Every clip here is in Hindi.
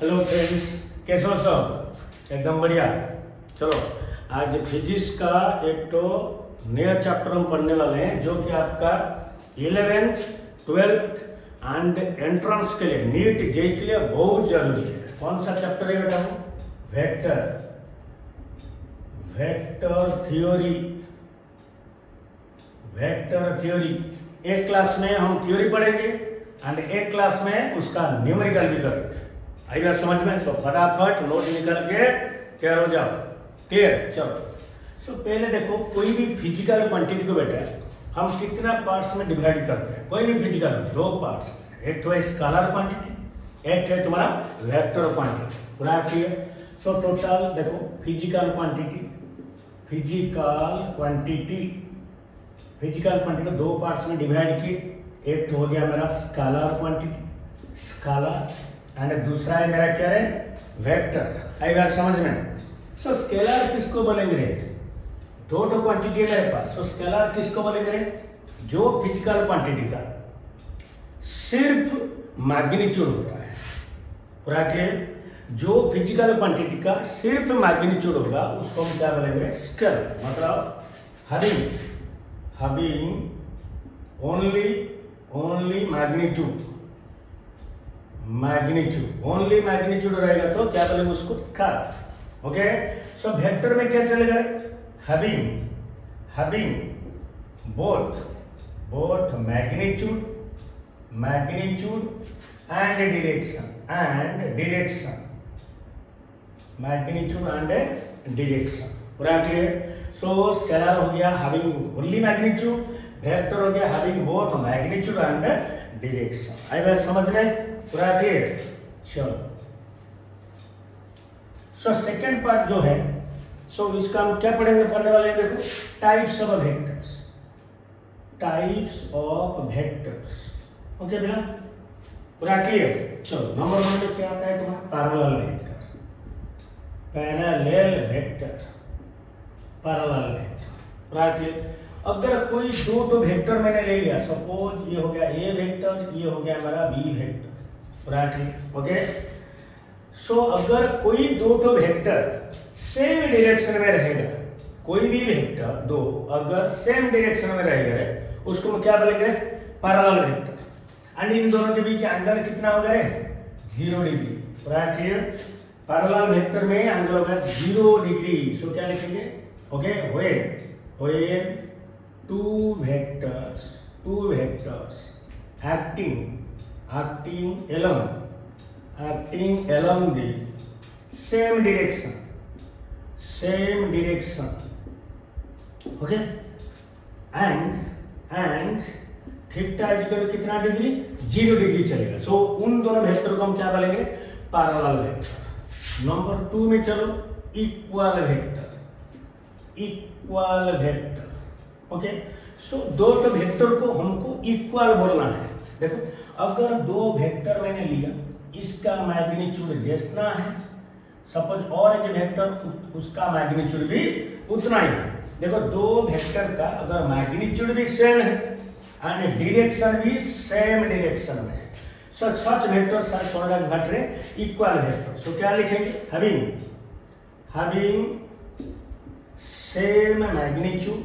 हेलो फ्रेंड्स, कैसे हो सब? एकदम बढ़िया। चलो आज फिजिक्स का एक तो नया चैप्टर हम पढ़ने वाले हैं जो कि आपका 11th 12th एंड एंट्रेंस के लिए नीट जेई के लिए बहुत जरूरी है। कौन सा चैप्टर है बेटा? Vector theory. वेक्टर थ्योरी एक क्लास में हम थ्योरी पढ़ेंगे एंड एक क्लास में उसका न्यूमेरिकल भी करेंगे। आई बात समझ में? सो फटाफट नोट निकल के तैयार हो जाओ। क्लियर? चलो सो पहले देखो, कोई भी फिजिकल क्वांटिटी को बेटा हम कितना पार्ट्स में डिवाइड करते हैं? कोई भी फिजिकल दो पार्ट्स, एक तो है स्केलर क्वांटिटी, एक है तुम्हारा वेक्टर क्वांटिटी। पूरा क्लियर? सो टोटल देखो, फिजिकल क्वांटिटी को दो पार्ट्स में डिवाइड किए। एक तो हो गया मेरा स्केलर क्वांटिटी, स्केलर, एंड दूसरा है मेरा क्या है? वेक्टर। आई बात समझ में? सो स्केलर किसको बोलेंगे? दो क्वांटिटी है मेरे पास। सो स्केलर किसको बोलेंगे? जो फिजिकल क्वांटिटी का सिर्फ मैग्नीट्यूड होता है। पूरा क्लियर? जो फिजिकल क्वांटिटी का सिर्फ मैग्नीट्यूड होगा उसको हम क्या बोलेंगे? स्केलर। मतलब having only ओनली मैग्नीट्यूड रहेगा तो क्या बोलेंगे उसको? स्केलर। ओके। सो वेक्टर में क्या चलेगा? having both magnitude and direction magnitude and direction। पूरा क्लियर? सो स्केलर हो गया having only magnitude, वेक्टर हो गया having both magnitude and direction। आई बात समझ में? पूरा क्लियर? चलो सो सेकंड पार्ट जो है, सो इसका हम क्या पढ़ने वाले हैं? देखो, टाइप्स ऑफ वेक्टर्स। ओके बेटा? पूरा क्लियर? चलो नंबर 1 में क्या आता है तुम्हारा? Parallel vector. पूरा क्लियर? अगर कोई दो वेक्टर मैंने ले लिया, सपोज ये हो गया ए वेक्टर, ये हो गया हमारा बी वेक्टर। पूरा क्लियर? ओके। सो अगर कोई दो वेक्टर सेम डायरेक्शन में रहेगा, कोई भी वेक्टर दो अगर सेम डायरेक्शन में रहेगा उसको हम क्या बोलेंगे? Parallel vector. एंड इन दोनों के बीच एंगल कितना होगा? 0 डिग्री। पूरा क्लियर? पैरेलल वेक्टर में एंगल होगा 0 डिग्री। सो क्या लिखेंगे? Okay, when two vectors acting along the same direction, okay, and theta equal कितना डिग्री? 0 डिग्री चलेगा। सो उन दोनों वेक्टर को हम क्या बोलेंगे? Parallel vector. नंबर 2 में चलो, इक्वल वेक्टर। ओके। सो दो वेक्टर को हमको इक्वल बोलना है। देखो, अगर दो वेक्टर मैंने लिया, इसका मैग्नीट्यूड जितना है, सपोज और एक वेक्टर उसका मैग्नीट्यूड भी उतना ही है। देखो, दो वेक्टर का अगर मैग्नीट्यूड भी सेम है एंड डायरेक्शन भी सेम डायरेक्शन में है, so such vectors are called equal vector. So क्या लिखेंगे? having same magnitude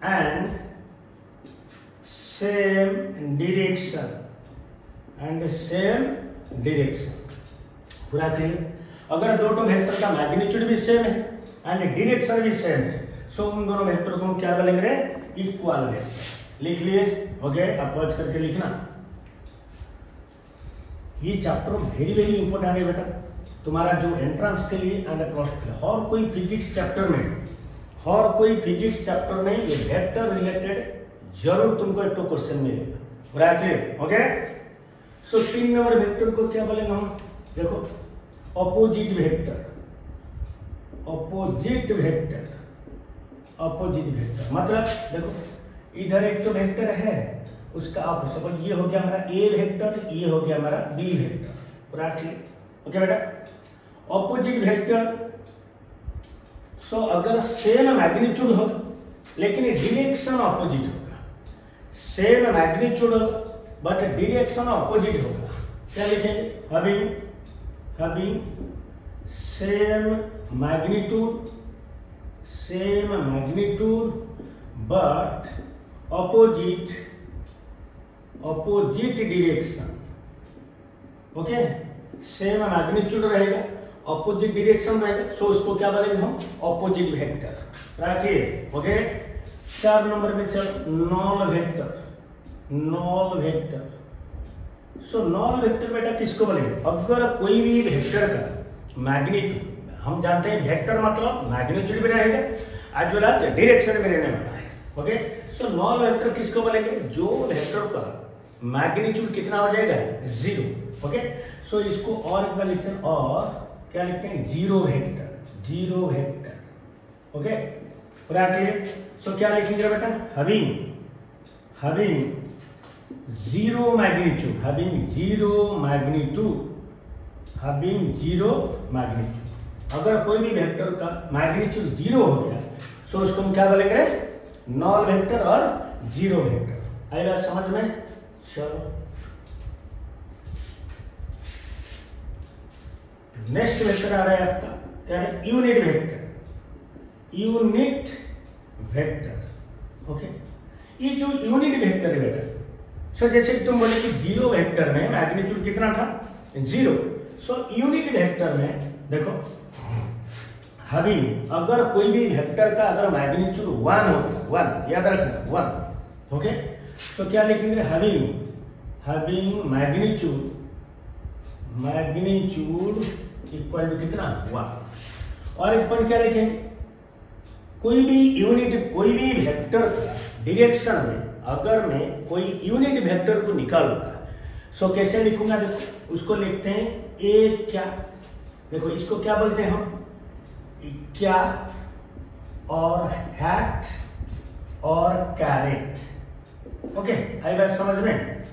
and same direction पूरा क्लियर? अगर दो वेक्टर का मैग्नीट्यूड भी सेम है एंड डायरेक्शन भी सेम है, सो उन दोनों वेक्टर को हम क्या बोलेंगे? Equal vector. लिख लिए? ओके, अब पॉज करके लिखना। ये चैप्टर वेरी इंपॉर्टेंट है बेटा तुम्हारा जो एंट्रेंस के लिए एंड प्लस के लिए। और कोई फिजिक्स चैप्टर में ये वेक्टर रिलेटेड जरूर तुमको एक तो क्वेश्चन मिलेगा। पूरा क्लियर? ओके। सो 3 नंबर वेक्टर को क्या बोलेंगे हम? देखो, अपोजिट वेक्टर। मतलब देखो, इधर एक तो वेक्टर है, उसका ऑपोजिट। सपोज ये हो गया हमारा ए वेक्टर, ये हो गया हमारा बी वेक्टर। पूरा क्लियर? ओके बेटा? ऑपोजिट वेक्टर, सो अगर सेम मैग्नीट्यूड होगा लेकिन डायरेक्शन ऑपोजिट होगा, सेम मैग्नीट्यूड होगा बट डायरेक्शन ऑपोजिट होगा। क्या लिखेंगे? Having same magnitude but opposite direction. Okay, same magnitude रहेगा, ऑपोजिट डायरेक्शन रहेगा, सो उसको क्या बोलेंगे हम? Opposite vector. Right, okay. 4 number में चल, non vector. So non vector बेटा किसको बोलेंगे? अगर कोई भी वेक्टर का मैग्नीट्यूड, हम जानते हैं वेक्टर मतलब मैग्नीट्यूड भी रहेगा एज वेल एज डायरेक्शन में रहने वाला है। ओके, सो नॉन वेक्टर किसको बोलेंगे? जो वेक्टर का मैग्नीट्यूड कितना हो जाएगा? 0। ओके, सो इसको और एक बार लिखते हैं, और क्या लिखते हैं? Zero vector. ओके, पूरा क्लियर? सो क्या लिखेंगे बेटा? Having zero magnitude. अगर कोई भी वेक्टर का मैग्नीट्यूड 0 हो गया, सो उसको हम क्या बोलेंगे? नॉन वेक्टर और जीरो वेक्टर। आएगा समझ में? चलो नेक्स्ट वेक्टर आ रहा है आपका, क्या है? Unit vector. ओके, ये जो यूनिट वेक्टर है बेटा, सो जैसे तुम बोले कि जीरो वेक्टर में मैग्नीट्यूड कितना था? 0। सो यूनिट वेक्टर में देखो, हैविंग, अगर कोई भी वेक्टर का अगर मैग्नीट्यूड 1 हो गया, 1 याद रखना, 1। ओके, सो क्या लिखेंगे? हैविंग मैग्नीट्यूड इक्वल टू कितना? 1। और एक पॉइंट क्या लिखेंगे? कोई भी वेक्टर का डायरेक्शन में अगर मैं कोई यूनिट वेक्टर को निकालूंगा, सो कैसे लिखूंगा? देखो, उसको लिखते हैं ए क्या। देखो, इसको क्या बोलते हैं हम? क्या और हैट और कैरेट। ओके, आई बात समझ में?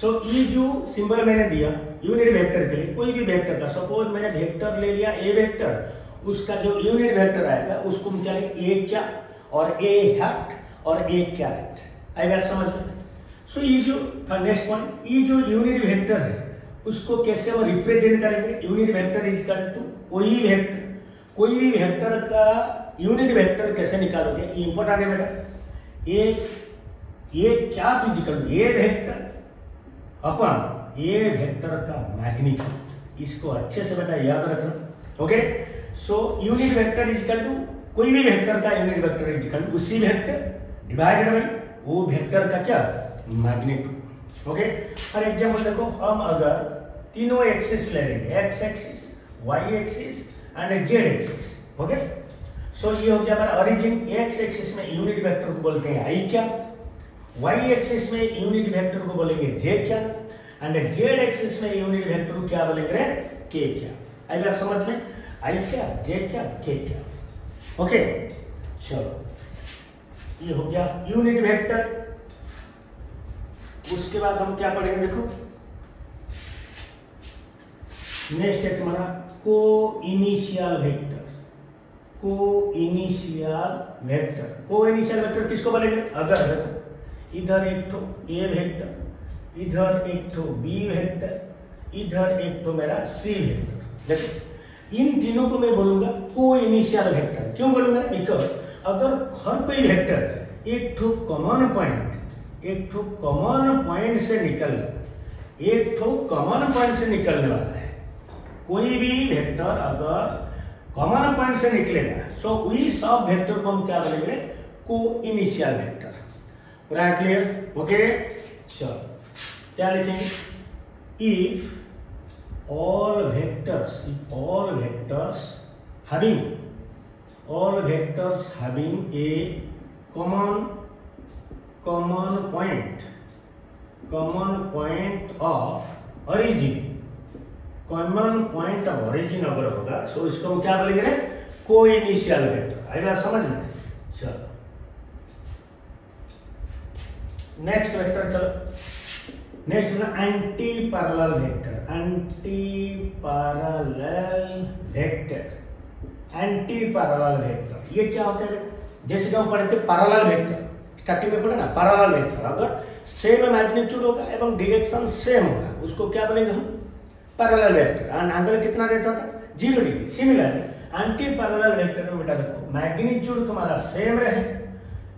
सो ये जो सिंबल मैंने दिया यूनिट वेक्टर के लिए, कोई भी वेक्टर का, सपोज मैंने वेक्टर ले लिया ए वेक्टर, उसका जो यूनिट वेक्टर आएगा उसको हम क्या लिखेंगे? ए क्या और ए हैट और ए कैरेट। आई बात समझ में? सो ये जो नेक्स्ट पॉइंट, ये जो यूनिट वेक्टर है उसको कैसे हम रिप्रेजेंट करेंगे? Unit vector is equal to कोई भी वेक्टर का यूनिट वेक्टर कैसे निकालोगे? ये इंपॉर्टेंट है बेटा। ये क्या physical A vector upon A vector का मैग्नीट्यूड, इसको अच्छे से बेटा याद रखना। Okay, so unit vector is equal to कोई भी वेक्टर का unit vector is equal to उसी वेक्टर डिवाइडेड बाय वो वेक्टर का क्या? मैग्नीट्यूड। ओके, फॉर एग्जांपल देखो, हम अगर तीनों एक्सिस ले लेंगे, X axis, Y axis and Z axis. Okay, so ये हो गया हमारा ओरिजिन। एक्स एक्सिस में यूनिट वेक्टर को बोलते हैं आई क्या, वाई एक्सिस में यूनिट वेक्टर को बोलेंगे जे क्या, एंड जेड एक्सिस में यूनिट वेक्टर को क्या बोलेंगे? के क्या। आई बात समझ में? आई क्या, जे क्या, के क्या। ओके, चलो ये हो गया यूनिट वेक्टर। उसके बाद हम क्या पढ़ेंगे? देखो, नेक्स्ट है तुम्हारा को इनिशियल वेक्टर किसको बोलेंगे? अगर इधर एक तो ए वेक्टर, इधर एक तो बी वेक्टर, इधर एक तो मेरा सी वेक्टर। देखो, इन तीनों को मैं बोलूंगा को इनिशियल वेक्टर। क्यों बोलूंगा? बिकॉज अगर हर कोई वेक्टर एक ठो कॉमन पॉइंट से निकलने वाला है, कोई भी वेक्टर अगर कॉमन पॉइंट से निकलेगा, सो वी सब वेक्टर को हम क्या बोलेंगे? को इनिशियल वेक्टर। पूरा क्लियर? ओके, चलो क्या लिखेंगे? If all vectors having a common point of origin अगर होगा, सो इसको हम क्या बोलेंगे? को इनिशियल वेक्टर। आएगा समझ में? चलो नेक्स्ट वेक्टर, चलो नेक्स्ट है anti parallel vector. Anti parallel vector ये क्या होता है? जैसे कि हम पढ़े थे पैरेलल वेक्टर, स्टार्टिंग में पढ़ा ना पैरेलल वेक्टर, अगर सेम मैग्नीट्यूड होगा एवं डायरेक्शन सेम होगा उसको क्या बोलेंगे हम, पैरेलल वेक्टर। एंड एंगल कितना रहता था, 0 degree. Similar anti parallel vector में बेटा देखो मैग्नीट्यूड तुम्हारा सेम रहे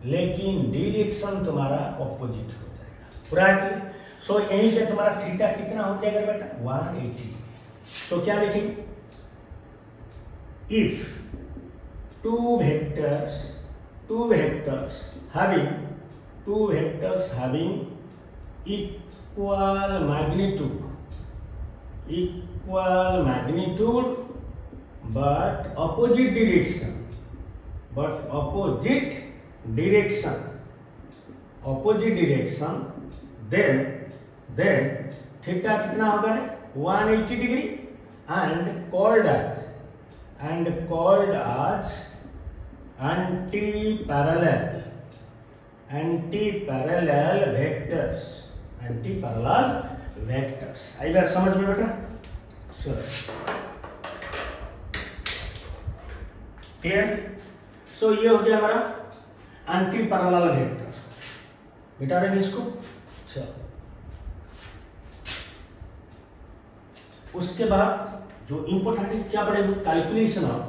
लेकिन डायरेक्शन तुम्हारा ऑपोजिट हो जाएगा, राइट। सो यहीं से तुम्हारा थीटा कितना हो जाएगा बेटा, 180। सो क्या लिखेंगे, if two vectors having equal magnitude but opposite direction then theta कितना होगा रे, 180 degree and called as anti-parallel vectors। आई बात समझ में बेटा, क्लियर। सो ये हो गया हमारा एंटी पैरेलल वेक्टर, बेटा रहे इसको। चलो उसके बाद जो इंपॉर्टेंट है क्या पढ़ेंगे, कैलकुलेशन ऑफ,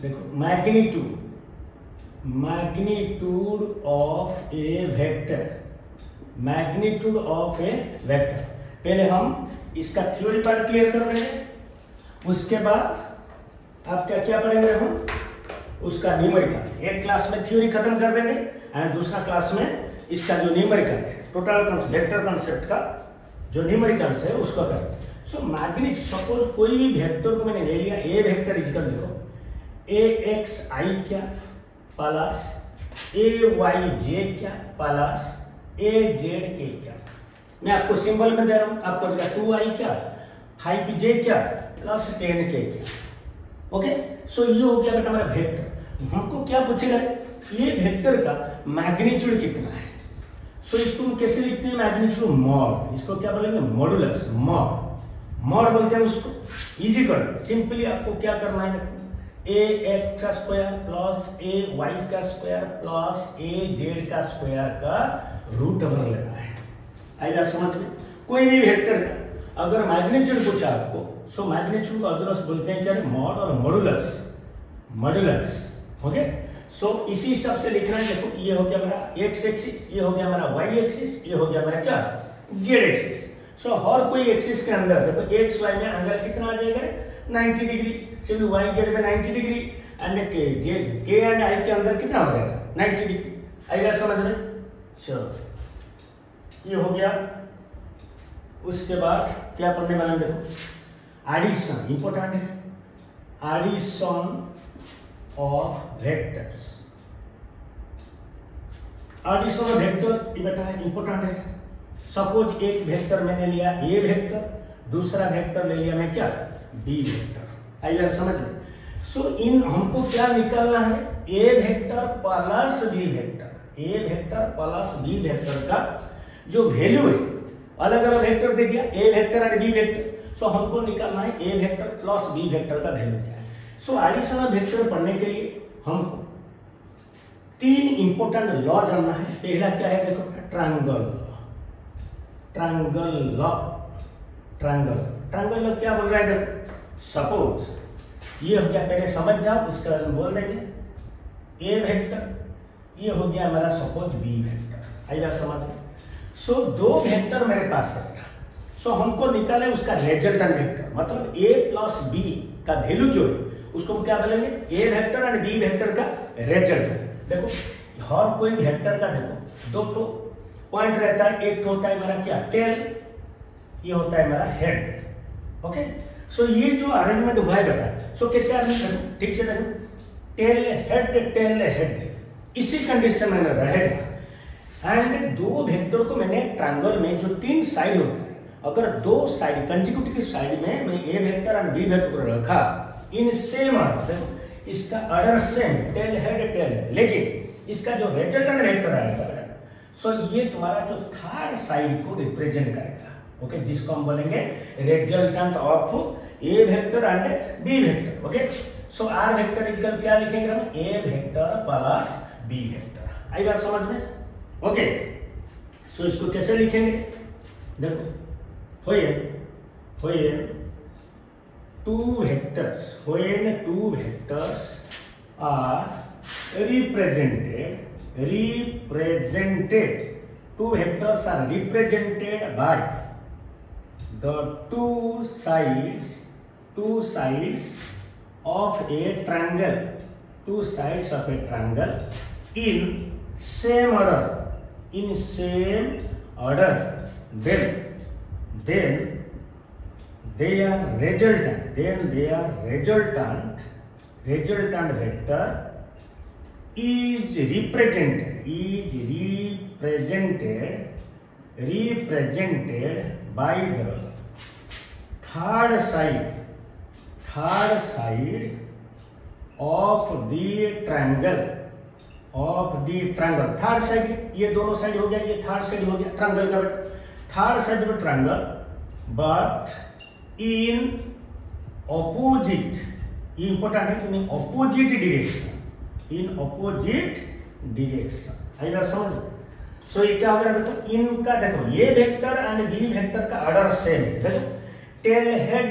देखो मैग्नीट्यूड ऑफ ए वेक्टर, पहले हम इसका थ्योरी पार्ट क्लियर कर देंगे, उसके बाद आप क्या पढ़ेंगे हम, उसका न्यूमेरिकल। एक क्लास में थ्योरी खत्म कर देंगे एंड दूसरा क्लास में इसका जो न्यूमेरिकल है, टोटल वेक्टर कॉन्सेप्ट का जो न्यूमेरिकल्स है उसको करेंगे। सो मैग्नीट्यूड, सपोज कोई भी वेक्टर को मैंने ले लिया, ए वेक्टर इक्वल देखो AXI क्या प्लस AYJ क्या प्लस AZK क्या। मैं आपको सिंबल में दे रहा हूं, आपको 2I क्या 5J क्या प्लस 10K क्या। ओके, सो ये हो गया बेटा हमारा वेक्टर। हमको क्या पूछेगा, ये वेक्टर का मैग्नीट्यूड कितना है। सो इसको हम कैसे लिखते हैं, मैग्नीट्यूड मॉड, इसको क्या बोलेंगे, मॉडुलस, मॉड बोलते हैं उसको। इजी कर, सिंपली आपको क्या करना है, AX का स्क्वायर प्लस AY का स्क्वायर प्लस AZ का स्क्वायर का रूट ओवर लेना है। आएगा समझ में। कोई भी वेक्टर का अगर मैग्नीट्यूड पूछा आपको, सो मैग्नीट्यूड को अदरवाइज बोलते हैं क्या, मॉड और मॉडुलस। ओके, सो इसी हिसाब से लिखना है। देखो ये हो गया हमारा एक्स एक्सिस, ये हो गया हमारा वाई एक्सिस, ये हो गया हमारा क्या जेड एक्सिस। सो हर कोई एक्सिस के अंदर देखो एक्स वाई में एंगल कितना आ जाएगा 90 डिग्री, सिर्फ वाई जेड में 90 डिग्री एंड के एंड आई के अंदर कितना हो जाएगा 90 डिग्री। आएगा समझ में। चलो ये हो गया। उसके बाद क्या पढ़ने वाले देखो, एडिशन इंपॉर्टेंट है, addition of vectors. Addition of vector ये बेटा इंपॉर्टेंट है। सपोज एक वेक्टर मैंने लिया ए वेक्टर, दूसरा वेक्टर ले लिया मैं क्या बी वेक्टर। आइए समझ में। सो इन हमको क्या निकालना है, A vector plus B vector, A vector plus B vector का जो वैल्यू है, अलग अलग वेक्टर दे दिया ए वेक्टर एंड बी वेक्टर। सो हमको निकालना है A vector plus B vector का वैल्यू क्या है। सो एडिशन ऑफ वेक्टर पढ़ने के लिए हमको 3 इंपॉर्टेंट लॉ जानना है। पहला क्या है देखो, ट्रायंगल लॉ क्या बोल रहा है देखो। सपोज ये हो गया, पहले समझ जाओ उसके बाद हम बोल देंगे ए वेक्टर, ये हो गया हमारा सपोज बी वेक्टर। आइए समझ में। सो 2 वेक्टर मेरे पास है। सो हमको निकाले उसका रिजल्टेंट वेक्टर, मतलब ए प्लस बी का वैल्यू जो है उसको हम क्या बोलेंगे, ए वेक्टर एंड बी वेक्टर का रिजल्टेंट। देखो हर कोई वेक्टर का देखो 2 तो पॉइंट रहता है, एक तो होता है हमारा क्या टेल, ये होता है हमारा हेड। ओके, सो ये जो अरेंजमेंट हुआ है बेटा, सो कैसे अरेंज करूं, ठीक से देखो टेल हेड इसी कंडीशन में रहेगा। एंड 2 वेक्टर को मैंने ट्रायंगल में जो 3 साइड होता है, अगर 2 साइड कंसेक्यूटिव साइड में मैं ए वेक्टर एंड बी वेक्टर रखा इन सेम ऑर्डर, देखो इसका order same tail head tail, लेकिन इसका जो रिजल्टेंट वेक्टर आएगा सो ये तुम्हारा जो थर्ड साइड को रिप्रेजेंट करेगा। ओके, जिसको हम बोलेंगे resultant of A vector and B vector. Okay, so R vector equal क्या लिखेंगे हम, A vector plus B vector. आई बात समझ में। ओके, सो इसको कैसे लिखेंगे? देखो, when two vectors are represented, two vectors are represented by the two sides of a triangle, in same order, then their resultant vector is represented by the third side of the triangle. Third side, ये दोनों साइड हो गया, ये थर्ड साइड हो गया ट्रायंगल का बेटा, third side of triangle, but in opposite, ये इंपॉर्टेंट है, इन ऑपोजिट डायरेक्शन। आई बात समझ? सो ये क्या होगा? देखो, इनका देखो, ये वेक्टर एंड बी वेक्टर का ऑर्डर सेम है। देखो, टेल हेड,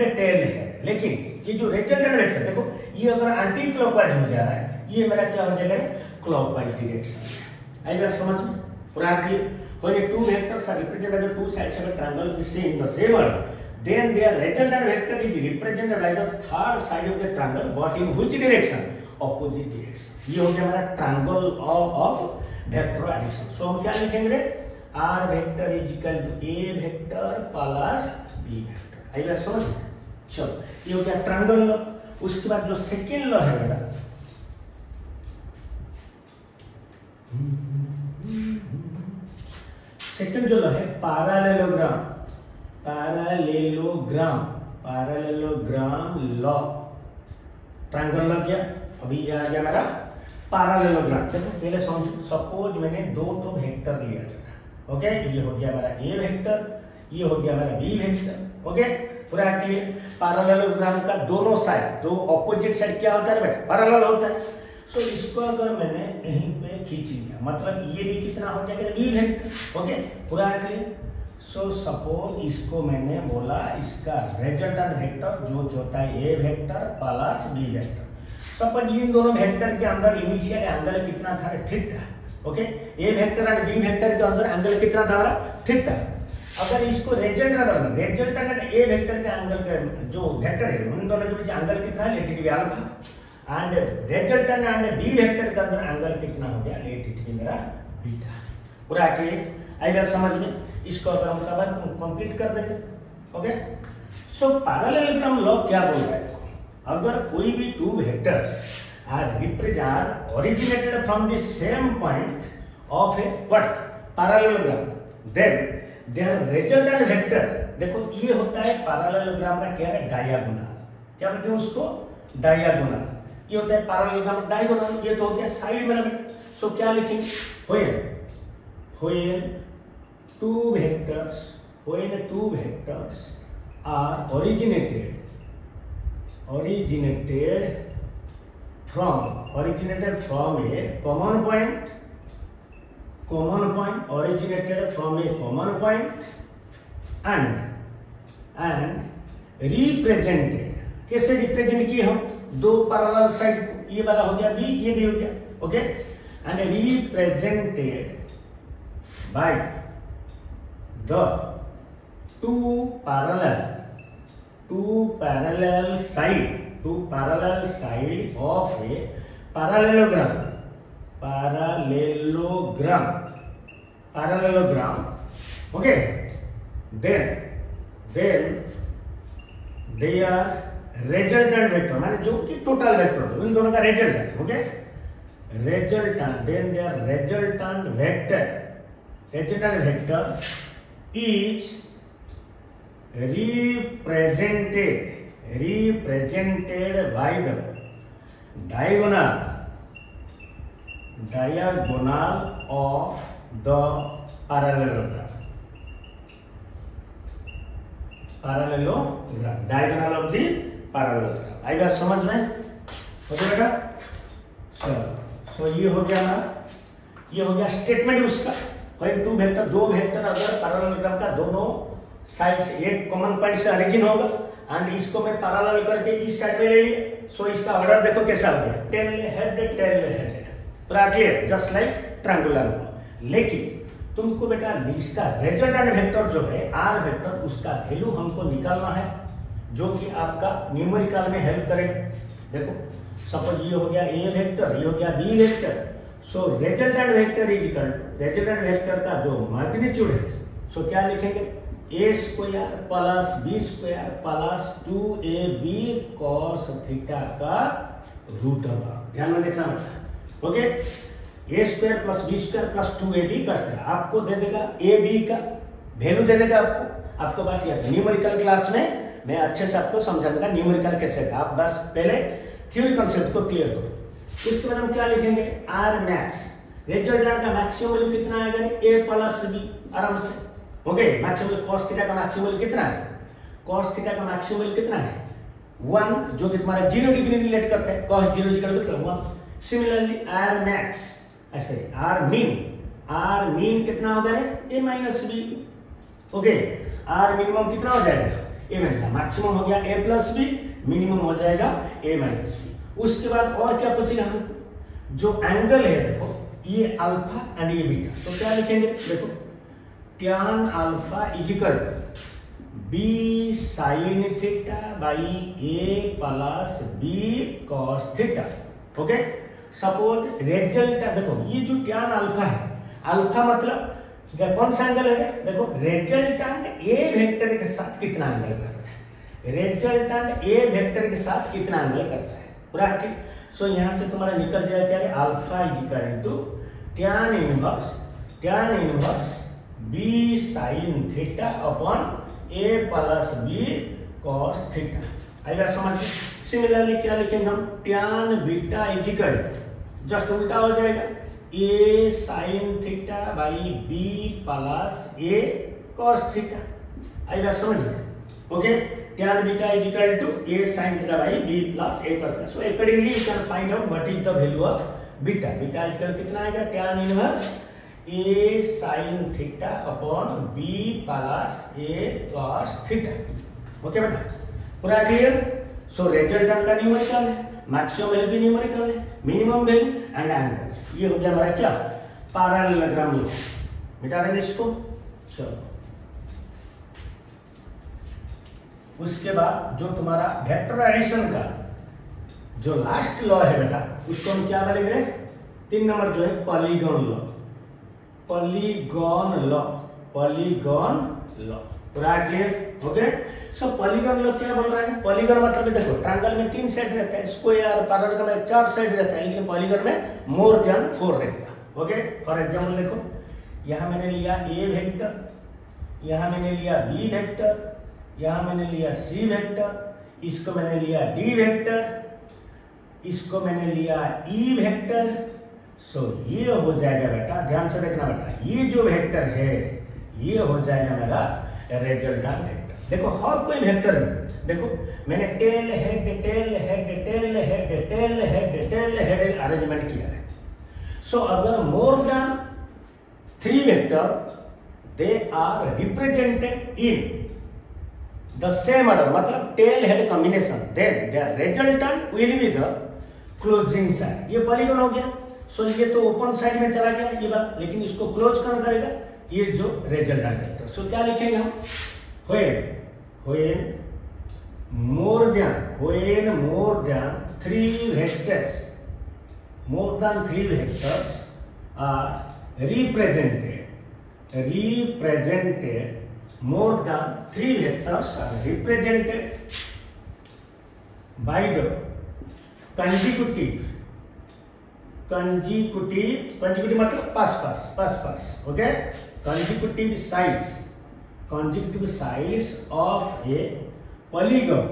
लेकिन ये जो रिजल्टेंट वेक्टर, देखो ये अगर एंटी क्लॉकवाइज हो जा रहा है, ये मेरा क्या हो जाएगा? Clockwise direction. आई बात समझ में? पूरा clear? when two vectors are represented by the two sides of a triangle in the same order, then their resultant vector is represented by the third side of the triangle, but in which direction? Opposite direction. ये हो गया हमारा triangle of vector addition. So हम क्या लिखेंगे? r vector is equal to a vector plus b vector. आई बात समझ में? चलो, ये हो गया ट्रायंगल लॉ। उसके बाद जो सेकेंड लॉ है बेटा, सेकंड जो लॉ है पैरेललोग्राम लॉ। ट्रायंगल लग गया, अभी ये आ गया हमारा पैरेललोग्राम। देखो पहले सपोज मैंने दो वेक्टर लिया था, ओके, ये हो गया हमारा ए वेक्टर, ये हो गया हमारा बी वेक्टर, ओके, पूरा क्लियर? पैरेललोग्राम का दोनों साइड, दो ऑपोजिट साइड क्या होता है बेटा? पैरेलल होता है। सो इसको अगर मैंने यहीं पे खींच लिया, मतलब ये भी कितना हो जाएगा? बी वेक्टर, ओके, पूरा क्लियर? सो सपोज इसको मैंने बोला इसका रिजल्टेंट वेक्टर जो कि होता है A vector plus B vector. Suppose इन दोनों वेक्टर के अंदर इनिशियल एंगल कितना था? Theta, okay. A vector and B vector के अंदर एंगल कितना था हमारा? थीटा। अगर इसको रिजल्टेंट एंड ए वेक्टर के एंगल का जो वेक्टर है उन दोनों के बीच एंगल कितना है? Latitude alpha. And resultant and B vector के अंदर एंगल कितना हो गया? लेटिट्यूड मेरा बीटा। पूरा क्लियर? आई बात समझ में? इसको अगर हम कवर कंप्लीट कर देंगे, ओके। सो पैरेललोग्राम लॉ क्या बोल रहा है? अगर कोई भी two vectors are originated from the same point of a what? Parallelogram, then their resultant vector, देखो ये होता है पैरेललोग्राम का क्या है? डायगोनल। क्या बोलते हैं उसको? डायगोनल। ये होता है पैरेललोग्राम डायगोनल। ये तो हो गया साइड में। सो क्या लिखेंगे? when two vectors are originated from a common point, and represented, कैसे रिप्रेजेंट किए हम? दो पैरेलल साइड, ये वाला हो गया बी, ये भी हो गया, okay, and represented by the two parallel side of a parallelogram, okay, then they are resultant vector, माने जो कि टोटल वेक्टर हो, इन दोनों का resultant, okay, resultant, then their resultant vector is represented by the diagonal of the parallelogram, diagonal of the parallelogram। आएगा समझ में? ओके बेटा, चलो। सो ये हो गया स्टेटमेंट उसका। व्हेन टू वेक्टर, दो वेक्टर अगर पैरेललोग्राम का दोनों साइड से एक कॉमन पॉइंट से ओरिजिन होगा एंड इसको मैं पैरेलल करके इस साइड में ले लिया, सो इसका ऑर्डर देखो कैसा हो गया, टेल हेड पूरा क्लियर, जस्ट लाइक ट्रायंगुलर। लेकिन तुमको बेटा इसका रिजल्टेंट वेक्टर जो है आर वेक्टर, उसका वैल्यू हमको निकालना है जो कि आपका न्यूमेरिकल में हेल्प करेगा। देखो सपोज ये हो गया ए वेक्टर, ये हो गया B vector, so resultant vector is equal to resultant vector का जो मैग्नीट्यूड है, सो क्या लिखेंगे, A square plus B square plus 2ab cos theta का रूट होगा। ध्यान में देखना बेटा, okay. A square plus B square plus 2ab करते आपको दे देगा ए बी का वैल्यू दे देगा आपको बस ये न्यूमेरिकल क्लास में मैं अच्छे से आपको समझाऊंगा न्यूमेरिकल कैसे था, आप बस पहले थ्योरी कॉन्सेप्ट को क्लियर करो। उसके बाद हम क्या लिखेंगे, आर मैक्स, रिजल्टेंट का मैक्सिमम वैल्यू कितना आएगा, ए प्लस बी, आराम से, ओके। मैक्सिमम कॉस थीटा का मैक्सिमम वैल्यू कितना है, कॉस थीटा का मैक्सिमम वैल्यू कितना है 1, जो कि तुम्हारा 0 डिग्री रिलेट करता है, cos 0 equal to 1। Similarly R max ऐसे, आर मीन कितना हो गया A minus B, okay. R minimum कितना हो जाएगा, ए माइनस, मैक्सिमम हो गया ए प्लस बी, मिनिमम हो जाएगा ए माइनस बी। उसके बाद और क्या बचेगा हमको, जो एंगल है देखो ये अल्फा एंड ये बीटा, तो क्या लिखेंगे, देखो tan alpha is equal to B sine theta by A plus B cos theta, okay. Suppose resultant देखो ये जो टैन अल्फा है, अल्फा मतलब कौन सा एंगल है, देखो रिजल्टेंट ए वेक्टर के साथ कितना एंगल करता है, रिजल्टेंट ए वेक्टर के साथ कितना एंगल करता है, पूरा ठीक। सो यहां से तुम्हारा निकल जाएगा क्या है, alpha is equal to tan inverse B sine theta upon A plus B cos theta. आइए समझ। सिमिलरली क्या लिखेंगे हम, tan beta is equal just उल्टा हो जाएगा, A sine theta by B plus A cos theta. आइए समझिए, okay. Tan beta is equal to A sine theta by B plus A cos theta. So accordingly you can find out what is the value of beta. Beta is equal कितना आएगा, tan inverse A sine theta upon B plus A cos theta, okay बेटा, पूरा क्लियर। सो रिजल्टेंट का न्यूमेरिकल है, मैक्सिमम वैल्यू भी न्यूमेरिकल है, मिनिमम वैल्यू एंड एंगल, ये हो गया हमारा क्या, पैरेललोग्राम लॉ। मिटा देंगे इसको, चलो। उसके बाद जो तुम्हारा वेक्टर एडिशन का जो लास्ट लॉ है बेटा, उसको हम क्या बोलेंगे, 3 नंबर जो है पॉलीगॉन लॉ, पॉलीगॉन लॉ, पूरा क्लियर, ओके। सो पॉलीगॉन लॉ क्या बोल रहा है, पॉलीगॉन मतलब देखो ट्रायंगल में 3 साइड रहता है, स्क्वायर पैरेलल में 4 साइड रहता है, लेकिन पॉलीगॉन में मोर देन 4 रहेगा, ओके। फॉर एग्जांपल देखो, यहां मैंने लिया ए वेक्टर, यहां मैंने लिया बी वेक्टर, यहां मैंने लिया सी वेक्टर, इसको मैंने लिया डी वेक्टर, इसको मैंने लिया ई वेक्टर। सो ये हो जाएगा बेटा, ध्यान से देखना बेटा, ये जो वेक्टर है ये हो जाएगा मेरा रिजल्टेंट वेक्टर। देखो हर कोई वेक्टर में देखो मैंने टेल हेड अरेंजमेंट किया है। सो अगर more than 3 vector they are represented in the same order, मतलब tail head combination, then their resultant will be the closing side. ये पॉलीगॉन हो गया। सो ये तो ओपन साइड में चला गया ये बात, लेकिन इसको क्लोज कौन करेगा, ये जो रिजल्टेंट वेक्टर। सो क्या लिखेंगे हम, when more than 3 vectors, more than 3 vectors are represented, more than 3 vectors are represented by the consecutive मतलब पास, okay. consecutive sides of a polygon,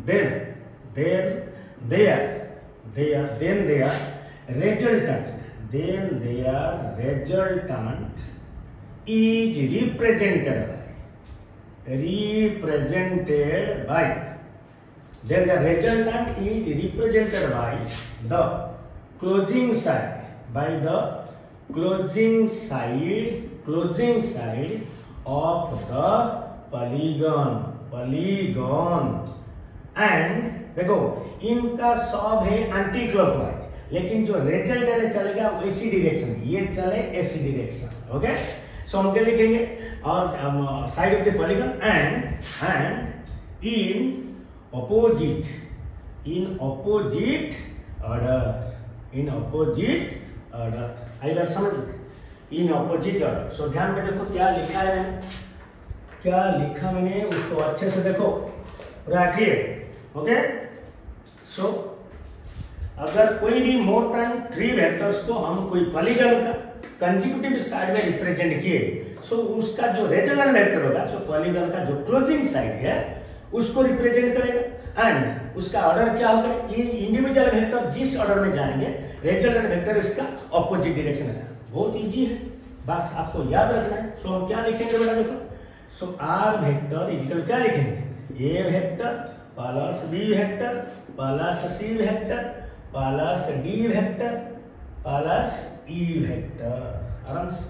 then their resultant is represented by then the resultant is represented by the closing side, by the closing side of the polygon and देखो इनका सब है एंटी क्लॉकवाइज, लेकिन जो रिजल्टेंट चलेगा वो ऐसी डायरेक्शन, ये चले ऐसी डायरेक्शन। ओके, सो हम क्या लिखेंगे, और side of the polygon and in opposite order. आई बात समझ, इन ऑपोजिट ऑर्डर। सो ध्यान में देखो क्या लिखा है मैंने, क्या लिखा मैंने उसको अच्छे से देखो, पूरा क्लियर। ओके, सो अगर कोई भी मोर देन 3 वेक्टर्स को हम कोई पॉलीगन का कंसेक्यूटिव साइड में रिप्रेजेंट किए, सो उसका जो रिजल्टेंट वेक्टर होगा, सो पॉलीगन का जो क्लोजिंग साइड है उसको रिप्रेजेंट करेगा एंड उसका ऑर्डर क्या होगा, ये इंडिविजुअल वेक्टर जिस ऑर्डर में जाएंगे रिजल्टेंट वेक्टर इसका ऑपोजिट डायरेक्शन है। बहुत इजी है, बस आपको याद रखना है। सो हम क्या लिखेंगे बेटा देखो, सो आर वेक्टर इक्वल क्या लिखेंगे, A vector plus B vector plus C vector plus D vector plus E vector, आराम से।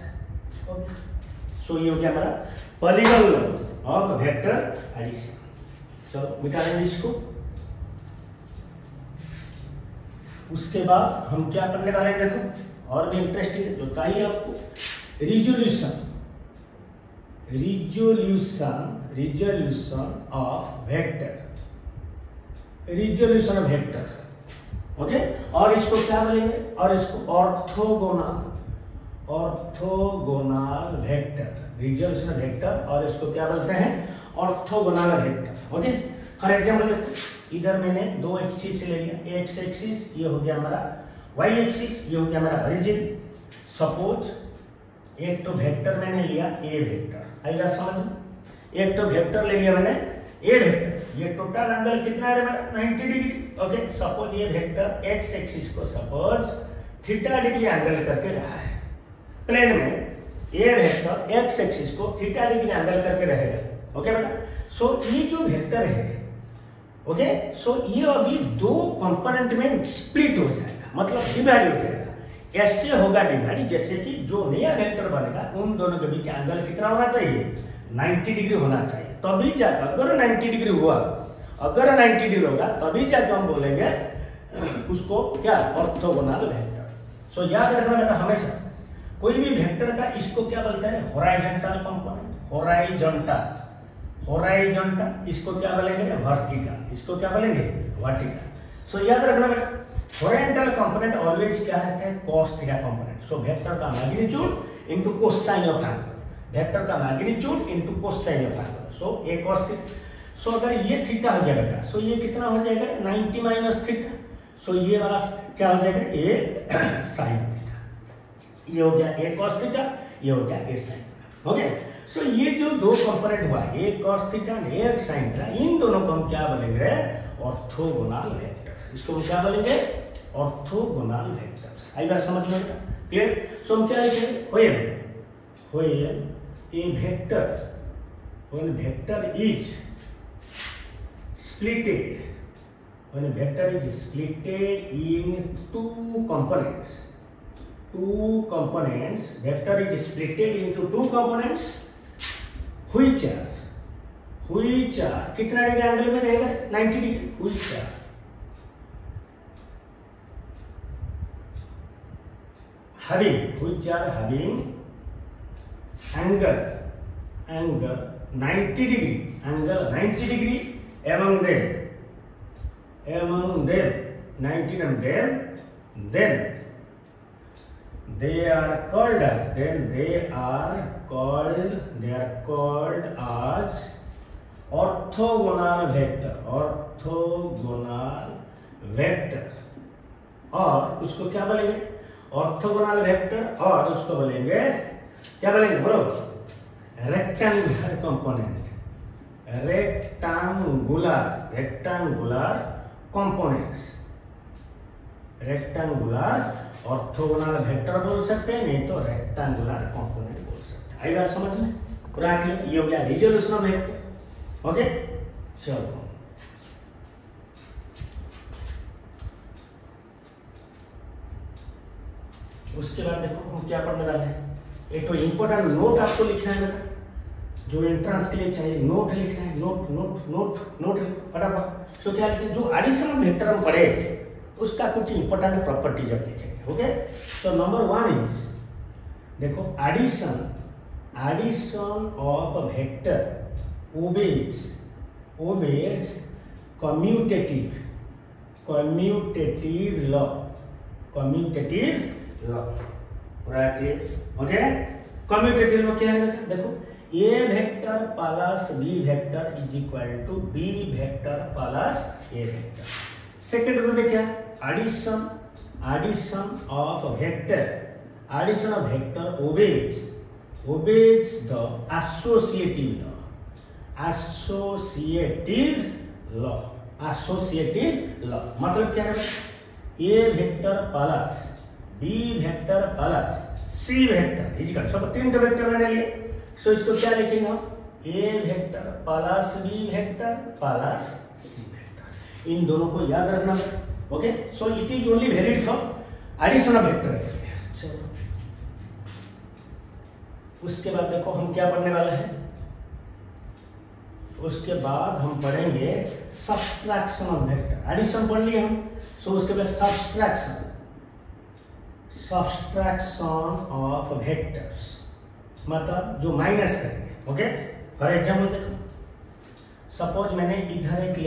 ओके, सो ये हो गया हमारा पॉलीगन ऑफ वेक्टर एडिशन। चलो मिटा लेंगे इसको। उसके बाद हम क्या करने वाले हैं देखो, और भी इंटरेस्टिंग है, जो चाहिए आपको, रिजोल्यूशन ऑफ वेक्टर, ओके। और इसको क्या बोलेंगे, और इसको ऑर्थोगोनल वेक्टर, रिजोल्यूशन वेक्टर, और इसको क्या बोलते हैं, orthogonal vector. Okay, for example देखो, इधर मैंने 2 एक्सिस ले लिया, एक्स एक्सिस ये हो गया हमारा, वाई एक्सिस ये हो गया हमारा ओरिजिन। सपोज एक तो वेक्टर मैंने लिया ए वेक्टर, आएगा समझ में, एक तो वेक्टर ले लिया मैंने ए वेक्टर, ये टोटल एंगल कितना है मेरा 90 डिग्री। ओके, सपोज ये वेक्टर एक्स एक्सिस को सपोज थीटा डिग्री एंगल करके रहा है, प्लेन में ये वेक्टर एक्स एक्सिस को थीटा डिग्री एंगल करके रहेगा। ओके बेटा, सो ये जो वेक्टर है, ओके, सो ये अभी 2 कंपोनेंट में स्प्लिट हो जाएगा, मतलब डिवाइड हो जाएगा। ऐसे होगा डिवाइड जैसे कि जो नया वेक्टर बनेगा उन दोनों के बीच एंगल कितना होना चाहिए, 90 डिग्री होना चाहिए। तभी जाकर अगर 90 डिग्री हुआ, अगर 90 डिग्री होगा तभी जाकर हम बोलेंगे उसको क्या, ऑर्थोगोनल वेक्टर। सो याद रखना बेटा, हमेशा कोई भी वेक्टर का इसको क्या बोलते हैं, हॉरिजॉन्टल कंपोनेंट, हॉरिजॉन्टल, इसको क्या बोलेंगे, वर्टिकल, इसको क्या बोलेंगे, वर्टिकल। सो याद रखना बेटा, हॉरिजॉन्टल कंपोनेंट ऑलवेज क्या रहते हैं, cos theta component. So vector का magnitude into cosine of angle, vector का magnitude into cosine of angle. So a cos theta, so अगर ये थीटा हो गया बेटा, सो ये कितना हो जाएगा 90 माइनस थीटा, सो ये वाला क्या हो जाएगा, a sin थीटा, ये हो गया a cos थीटा, ये हो गया a sin theta. Okay, so ये जो 2 कंपोनेंट हुआ, a cos थीटा और a sin थीटा, इन दोनों को हम क्या बोलेंगे, ऑर्थोगोनल वेक्टर्स। इसको हम क्या बोलेंगे, ऑर्थोगोनल वेक्टर्स। आई बात समझ में, क्लियर। सो हम क्या लिखेंगे, when a vector is splitted, when a vector is splitted in 2 components, vector is splitted into 2 components which are कितना डिग्री एंगल में रहेगा, 90 degree, which are having angle 90 degree among them 90 and then they are called as orthogonal vector, और उसको क्या बोलेंगे, ऑर्थोगोनल वेक्टर, और उसको बोलेंगे क्या बोलेंगे, बोलो, rectangular component, rectangular orthogonal vector बोल सकते हैं, नहीं तो रेक्टेंगुलर कंपोनेंट बोल सकते हैं। आई बात समझ में, पूरा क्लियर। ये हो गया रिजोल्यूशन ऑफ वेक्टर। ओके, चलो उसके बाद देखो हम क्या पढ़ने वाले हैं, एक तो इंपॉर्टेंट नोट आपको लिखना है बेटा, जो एंट्रेंस के लिए चाहिए नोट लिखना है, नोट नोट नोट नोट फटाफट। सो क्या लिखते हैं, जो एडिशनल वेक्टर हम पढ़े उसका कुछ इंपॉर्टेंट प्रॉपर्टीज अब देखेंगे। ओके, सो नंबर 1 इज, देखो addition of vector obeys commutative law, पूरा क्लियर। ओके, कम्यूटेटिव लॉ क्या है बेटा, देखो A vector plus B vector is equal to B vector plus A vector. Second rule में क्या है, addition of vector obeys the associative law। मतलब क्या है, A vector plus B vector plus C vector is equal, सब 3 वेक्टर मैंने लिए। सो इसको क्या लिखेंगे हम, A vector plus B vector plus C vector, इन दोनों को याद रखना है। Okay, so it is only valid for addition of vector. चलो उसके बाद देखो हम क्या पढ़ने वाले हैं, उसके बाद हम पढ़ेंगे सब्सट्रैक्शन ऑफ वेक्टर। एडिशन पढ़ लिए हम, सो उसके बाद सब्सट्रैक्शन ऑफ वेक्टर्स, मतलब जो माइनस करेंगे। ओके, फॉर एग्जाम्पल देखो, सपोज मैंने इधर एक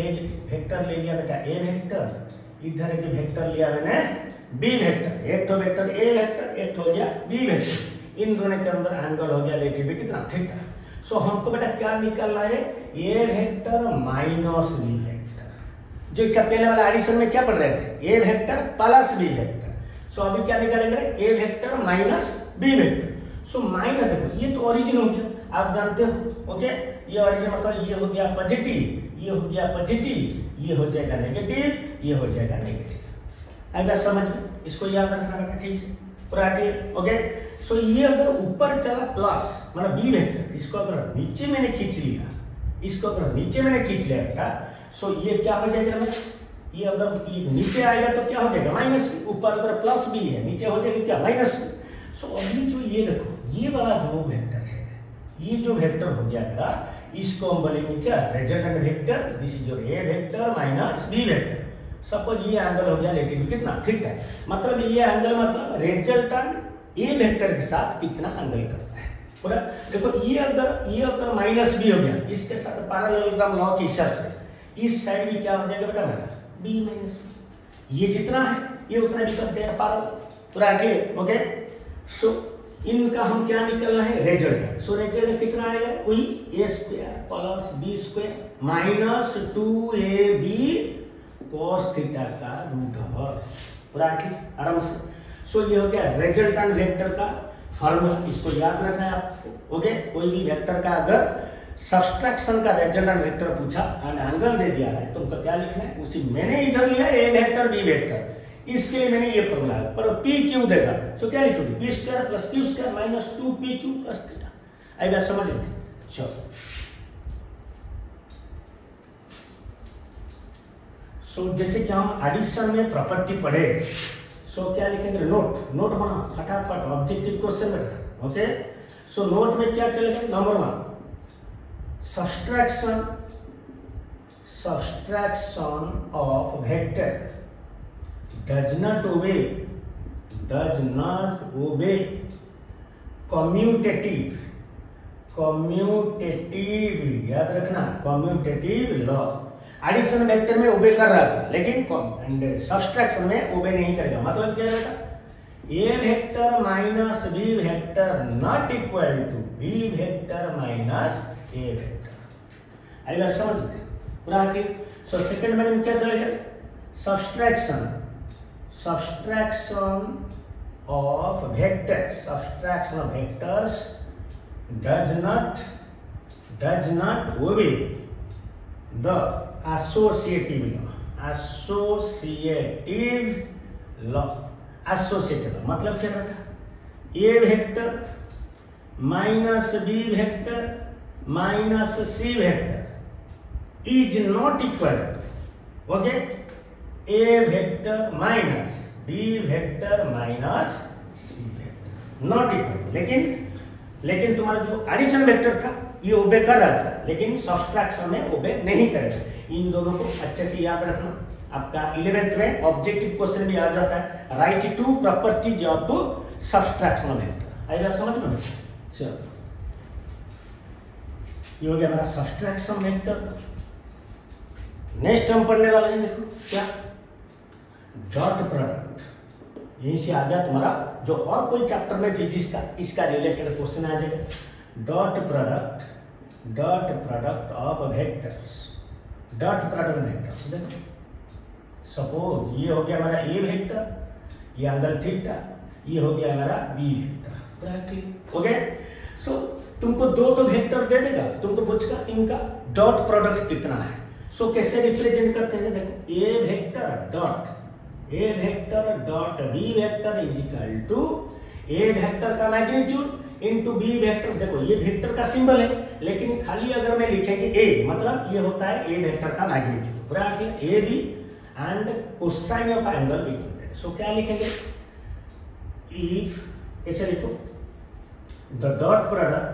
वेक्टर ले लिया बेटा ए वेक्टर, इधर एक वेक्टर लिया मैंने बी वेक्टर, एक तो वेक्टर ए वेक्टर, एक हो गया बी वेक्टर, इन दोनों के अंदर एंगल हो गया रिलेटिव कितना, थीटा। सो हमको बेटा क्या निकलना है, A vector minus B vector, जो क्या पहले वाला एडिशन में क्या पढ़ रहे थे, A vector plus B vector. So अभी क्या निकालेंगे, A vector minus B vector. So minus, देखो ये तो ओरिजिन हो गया, आप जानते हो। ओके, ये ओरिजिन मतलब ये हो गया पॉजिटिव, ये हो गया पॉजिटिव, ये हो जाएगा नेगेटिव, ये हो जाएगा नेगेटिव। आएगा समझ में, इसको याद रखना बेटा ठीक से, पूरा क्लियर। ओके, सो ये अगर ऊपर चला प्लस मतलब बी वेक्टर, इसको अगर नीचे मैंने खींच लिया, इसको अगर नीचे मैंने खींच लिया बेटा, सो ये क्या हो जाएगा बेटा, ये अगर ये नीचे आएगा तो क्या हो जाएगा माइनस, ऊपर अगर प्लस बी है नीचे हो जाएगा क्या माइनस। सो अभी जो ये देखो ये वाला जो वेक्टर है, ये जो वेक्टर हो जाएगा इसको हम बोलेंगे क्या, resultant vector. This is your A vector minus B vector. Suppose ये एंगल हो गया रिलेटिव कितना, थीटा, मतलब ये एंगल मतलब रिजल्टेंट ए वेक्टर के साथ कितना एंगल करता है पूरा। देखो ये अगर माइनस बी हो गया, इसके साथ पैरेललोग्राम लॉ के हिसाब से इस साइड भी क्या हो जाएगा बेटा मेरा बी माइनस बी, ये जितना है ये उतना भी कर देगा पैरेलल, पूरा क्लियर। ओके, सो इनका हम क्या निकलना है, रिजल्ट। सो रिजल्ट कितना आएगा, वही A square plus B square minus 2ab cos theta का रूट ओवर, पूरा क्लियर आराम से। सो ये हो गया रिजल्टेंट वेक्टर का फार्मूला, इसको याद रखना है आपको। ओके, कोई भी वेक्टर का अगर सब्सट्रैक्शन का रिजल्टेंट वेक्टर पूछा एंड एंगल दे दिया है तो उनका क्या लिखना है, उसी मैंने इधर लिया ए वेक्टर बी वेक्टर, इसके लिए मैंने ये फॉर्मूला है, पर पी क्यू देगा। सो क्या लिखोगे, P square plus Q square minus 2pq plus theta. आई बात समझ में, चलो। सो जैसे कि हम एडिशन में प्रॉपर्टी पढ़े, सो क्या लिखेंगे, नोट बना फटाफट, ऑब्जेक्टिव क्वेश्चन बेटा। ओके, सो नोट में क्या चलेगा, number 1 subtraction of vector does not obey commutative, याद रखना commutative law। एडिशन वेक्टर में ओबे कर रहा था लेकिन सब्सट्रैक्शन में ओबे नहीं करेगा। मतलब क्या रहता, A vector minus B vector not equal to B vector minus A vector. आइए समझ में पूरा क्लियर। सो सेकंड में क्या चलेगा, subtraction of vectors does not obey the associative law। मतलब क्या रहता, A vector minus B vector minus C vector is not equal, okay, A vector minus B vector minus C vector not equal, लेकिन तुम्हारा जो एडिशन वेक्टर था ये ओबे कर रहा था, लेकिन सब्सट्रैक्शन में ओबे नहीं करेगा। इन दोनों को अच्छे से याद रखना। आपका 11th में ऑब्जेक्टिव क्वेश्चन भी आ जाता है, right two properties of subtraction vector. आई बात समझ में? चलो ये हो गया हमारा सब्सट्रैक्शन वेक्टर। नेक्स्ट हम पढ़ने वाले हैं, देखो क्या, डॉट प्रोडक्ट। यहीं से आ गया तुम्हारा जो और कोई चैप्टर में फिजिक्स का इसका रिलेटेड क्वेश्चन आ जाएगा। Dot product of vectors, dot product vectors. देखो सपोज ये हो गया हमारा ए वेक्टर, ये एंगल थीटा, ये हो गया हमारा बी वेक्टर। ओके, सो तुमको दो वेक्टर दे देगा, तुमको पूछेगा इनका डॉट प्रोडक्ट कितना है। सो कैसे रिप्रेजेंट करते हैं, देखो A vector dot B vector is equal to A vector का मैग्नीट्यूड इनटू बी वेक्टर। देखो ये वेक्टर का सिंबल है, लेकिन खाली अगर मैं लिखेंगे ए, मतलब ये होता है ए वेक्टर का मैग्नीट्यूड, पूरा A B and cosine of angle between. So क्या लिखेंगे, इफ ऐसे लिखो the dot product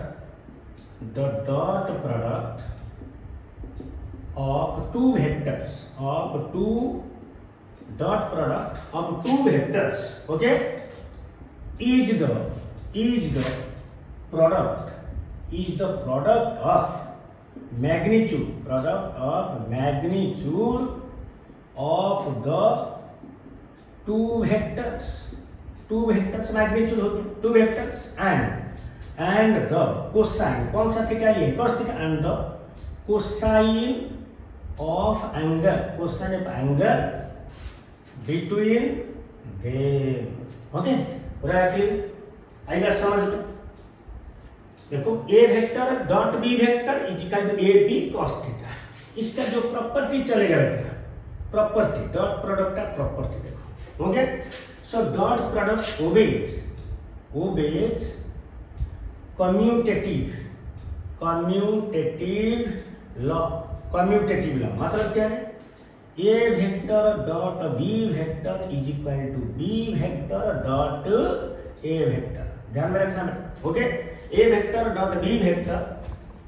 of two vectors, okay, is the product of magnitude of the two vectors magnitude हो गया, two vectors and the cosine, कौन सा थीटा लिए, cos theta, and the cosine of angle between them। Okay, पूरा क्लियर? आई बात समझ में? देखो A vector dot B vector is equal to A B cos theta. इसका जो प्रॉपर्टी चलेगा बेटा, प्रॉपर्टी डॉट प्रोडक्ट का प्रॉपर्टी देखो। Okay, so dot product obeys commutative law मतलब क्या है, A vector dot B vector is equal to B vector dot A vector. ध्यान में रखना बेटा। Okay, A vector dot B vector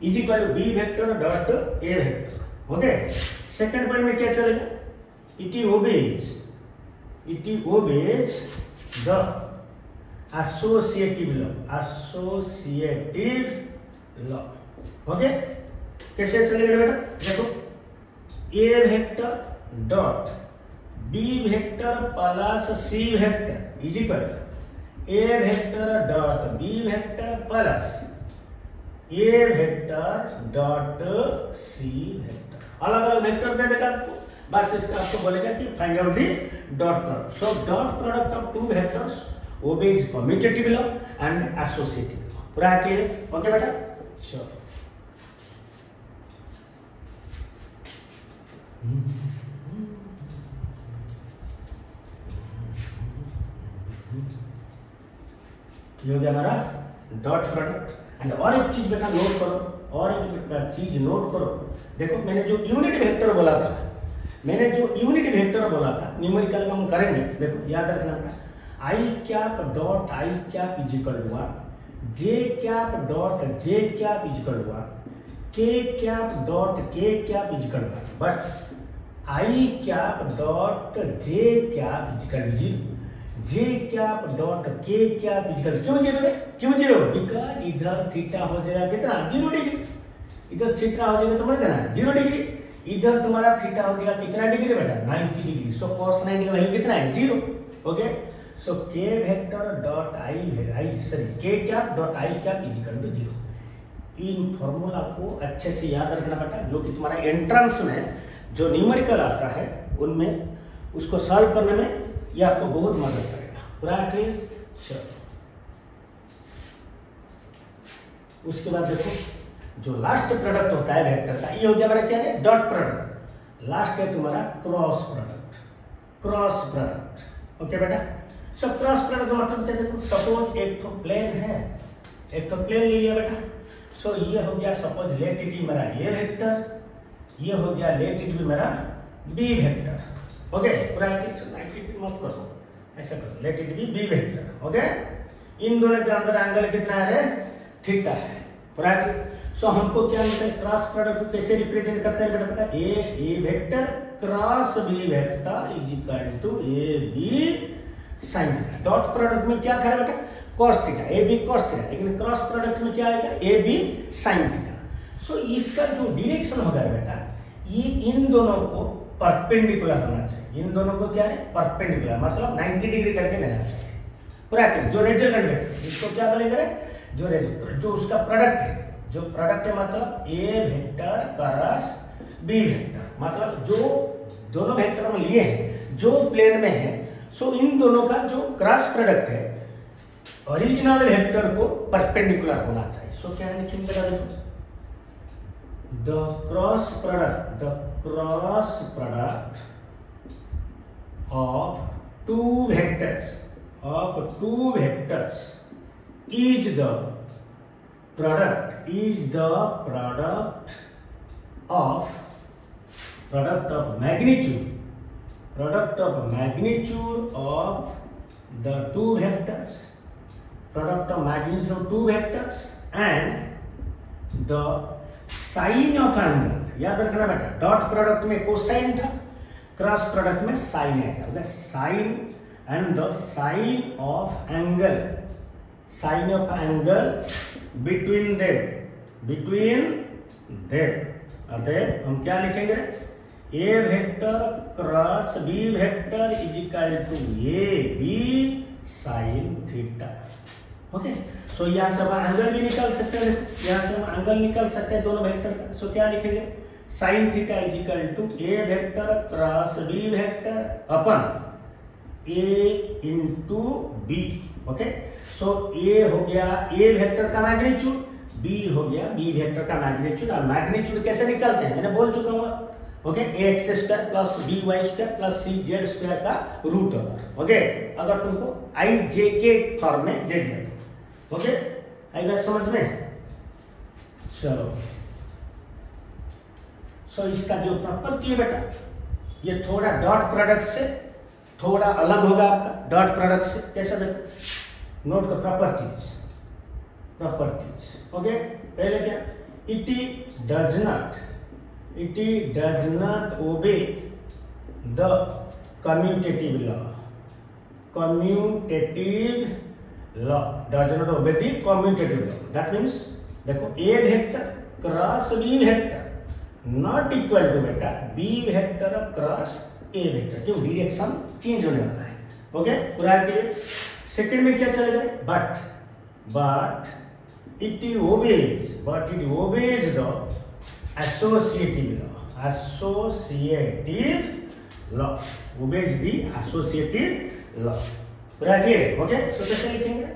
is equal to B vector dot A vector. Okay, second point में क्या चलेगा, it obeys the associative law. Okay, कैसे चलेगा बेटा, देखो A vector dot B vector plus C vector is equal A vector dot B vector plus A vector dot C vector. अलग अलग वेक्टर दे देगा आपको, बस इसका आपको बोलेगा कि find out the dot product. So dot product of two vectors obeys commutative law and associative law. पूरा क्लियर? ओके बेटा, चलो ये हो गया हमारा डॉट प्रोडक्ट। एंड और एक चीज बेटा नोट करो, देखो मैंने जो यूनिट वेक्टर बोला था, न्यूमेरिकल में हम करेंगे, देखो याद रखना बेटा, I cap dot I cap is equal to J cap dot J cap is equal to K cap dot K cap is equal to, but I cap dot J cap is equal to zero, J cap dot K cap is equal to क्यों जीरो, बिकॉज इधर थीटा हो जाएगा कितना 0 डिग्री, इधर थीटा हो जाएगा तुम्हारे देना 0 डिग्री, इधर तुम्हारा थीटा हो जाएगा कितना डिग्री बेटा 90 डिग्री। सो cos 90 का वैल्यू कितना है 0। Okay, so K vector dot K cap dot I cap is equal to 0। इन फॉर्मूला को अच्छे से याद रखना बेटा, जो कि तुम्हारा एंट्रेंस में जो न्यूमेरिकल आता है उनमें उसको सॉल्व करने में ये आपको बहुत मदद करेगा। पूरा क्लियर? चलो उसके बाद देखो जो लास्ट प्रोडक्ट होता है वेक्टर का, ये हो गया हमारा क्या है डॉट प्रोडक्ट। लास्ट है तुम्हारा क्रॉस प्रोडक्ट। ओके बेटा, सो क्रॉस प्रोडक्ट का मतलब क्या, देखो सपोज एक तो प्लेन है, एक तो प्लेन ले लिया बेटा। सो ये हो गया सपोज लेटिट्यूड मेरा ए वेक्टर, ये हो गया लेटिट्यूड मेरा बी वेक्टर। ओके, पूरा 90 डिग्री मत करो, ऐसा करो, लेटिट्यूड बी वेक्टर। ओके, इन दोनों के अंदर एंगल कितना है रे, थीटा है, राइट। सो हमको क्या मिलता है, क्रॉस प्रोडक्ट कैसे रिप्रेजेंट करते हैं बेटा, A vector cross B vector is equal to A B sine theta. Dot product में क्या था बेटा, cos theta, A B cos theta, लेकिन क्रॉस प्रोडक्ट में क्या आएगा, A B sine theta. So इसका जो डायरेक्शन होगा बेटा, ये इन दोनों को परपेंडिकुलर होना चाहिए, इन दोनों को क्या है, परपेंडिकुलर, मतलब 90 डिग्री करके लेना चाहिए, पूरा जो रिजल्टेंट वेक्टर, इसको क्या बोलेंगे, जो उसका प्रोडक्ट है, जो प्रोडक्ट है मतलब ए वेक्टर क्रॉस बी वेक्टर, मतलब जो दोनों वेक्टर हम लिए हैं जो प्लेन में है, सो इन दोनों का जो क्रॉस प्रोडक्ट है ओरिजिनल वेक्टर को परपेंडिकुलर होना चाहिए। सो क्या लिखेंगे बेटा, देखो the cross product of two vectors is the product of magnitude of the two vectors, and the sine of angle। याद रखना बेटा, डॉट प्रोडक्ट में कोसाइन था, क्रॉस प्रोडक्ट में साइन है, sine and the sine of angle between them. अतः हम क्या लिखेंगे, A vector cross B vector is equal to A B sine theta. Okay, so यहाँ से हम एंगल भी निकाल सकते हैं, यहाँ से हम एंगल निकाल सकते हैं दोनों वेक्टर का। सो क्या लिखेंगे, sine theta is equal to A vector cross B vector upon A into B. Okay, so A हो गया ए वेक्टर का मैग्नीट्यूड, बी हो गया बी वेक्टर का मैग्नीट्यूड। और मैग्नीट्यूड कैसे निकालते हैं मैंने बोल चुका हूँ, okay, A X square plus B Y square plus C Z square का रूट ओवर। ओके, अगर तुमको आई जे के फॉर्म में दे दिया तो, ओके, आई बात समझ में। चलो, सो इसका जो प्रॉपर्टी है बेटा, ये थोड़ा डॉट प्रोडक्ट से थोड़ा अलग होगा आपका, डॉट प्रोडक्ट से। कैसे देखो, नोट का प्रॉपर्टीज। ओके, पहले क्या, it does not obey the commutative law, does not obey the commutative law. That means देखो, A vector cross B vector not equal to बेटा B vector cross A vector, क्यों, डायरेक्शन चेंज होने वाला है। ओके, पूरा क्लियर। सेकंड में क्या चलेगा, but it obeys the associative law, obeys the associative law। पूरा क्लियर। ओके, तो कैसे लिखेंगे,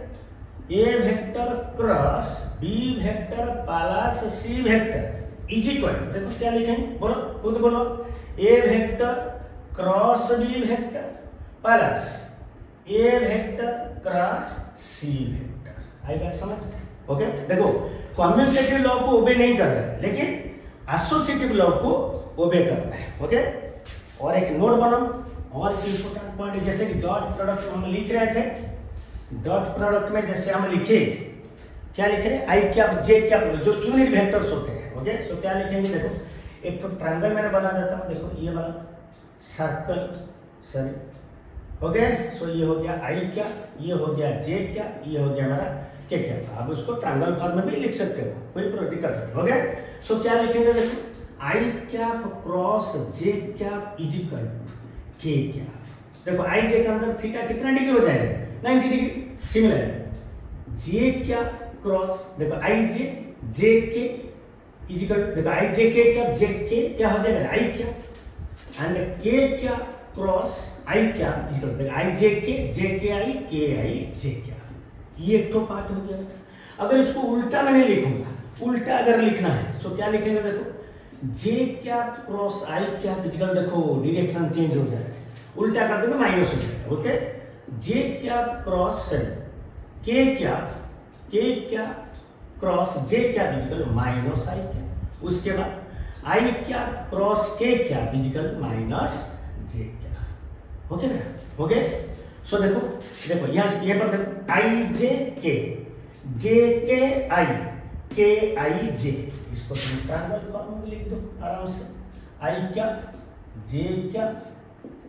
A vector cross B vector plus C vector is equal, देखो क्या लिखेंगे, बोलो खुद बोलो, A vector cross B vector plus A vector cross C vector. आई बात समझ। ओके, देखो कम्यूटेटिव लॉ को ओबे नहीं कर रहा है, लेकिन एसोसिएटिव लॉ को ओबे कर रहा है। ओके, और एक नोट बनाओ, और एक इंपॉर्टेंट पॉइंट, जैसे कि डॉट प्रोडक्ट हम लिख रहे थे, डॉट प्रोडक्ट में जैसे हम लिखे, क्या लिख रहे हैं, आई कैप जे कैप, जो यूनिट वेक्टर्स होते हैं। ओके, सो क्या लिखेंगे, देखो एक तो ट्रायंगल मैंने बना देता हूं, देखो ये वाला सर्कल, सॉरी। ओके, सो ये हो गया आई क्या, ये हो गया जे क्या, ये हो गया हमारा के क्या। आप उसको ट्रायंगल फॉर्म में भी लिख सकते हो, कोई दिक्कत नहीं। ओके, सो क्या लिखेंगे, देखो I cap cross J cap is equal to K cap. देखो आई जे के अंदर थीटा कितना डिग्री हो जाएगा, 90 डिग्री। सिमिलर जे कैप क्रॉस, देखो आई जे के इज इक्वल, देखो आई जे के कैप, जे के क्या हो जाएगा, आई कैप, एंड के cap cross I cap is equal, देखो आई जे के आई के आई जे कैप। ये एक तो पार्ट हो गया। अगर इसको उल्टा मैं नहीं लिखूंगा, उल्टा अगर लिखना है तो क्या लिखेंगे, देखो जे कैप क्रॉस आई कैप इक्वल, देखो डायरेक्शन चेंज हो जाएगा, उल्टा कर देंगे माइनस हो जाएगा। ओके, जे कैप क्रॉस के cap cross J cap equal minus आई कैप। उसके बाद आई कैप क्रॉस के कैप इक्वल माइनस जे कैप। ओके बेटा, ओके, सो देखो देखो यहाँ ये पर देखो आई जे के आई के आई जे, इसको तुम ट्रायंगल फॉर्म में लिख दो आराम से। आई क्या, जे क्या,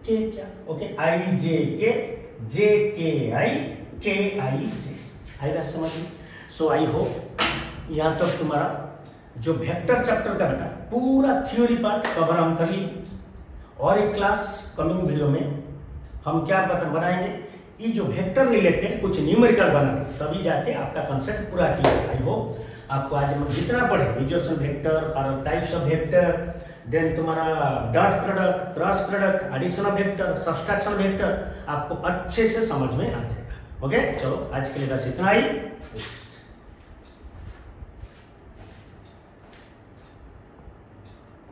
के क्या, ओके। आई जे के आई के आई जे, आएगा समझ में। सो आई होप यहाँ तक तुम्हारा जो वेक्टर चैप्टर का बेटा पूरा थ्योरी पार्ट कवर हम कर लिए। और एक क्लास कमिंग वीडियो में हम क्या बनाएंगे, ये जो वेक्टर रिलेटेड कुछ न्यूमेरिकल बनाएंगे, तभी जाके आपका कंसेप्ट पूरा क्लियर। आई होप आपको आज हम जितना पढ़े रिजर्वेशन वेक्टर और टाइप्स ऑफ वेक्टर, देन तुम्हारा dot product, cross product, addition of vector, subtraction vector आपको अच्छे से समझ में आ जाएगा। ओके चलो आज के लिए बस इतना ही।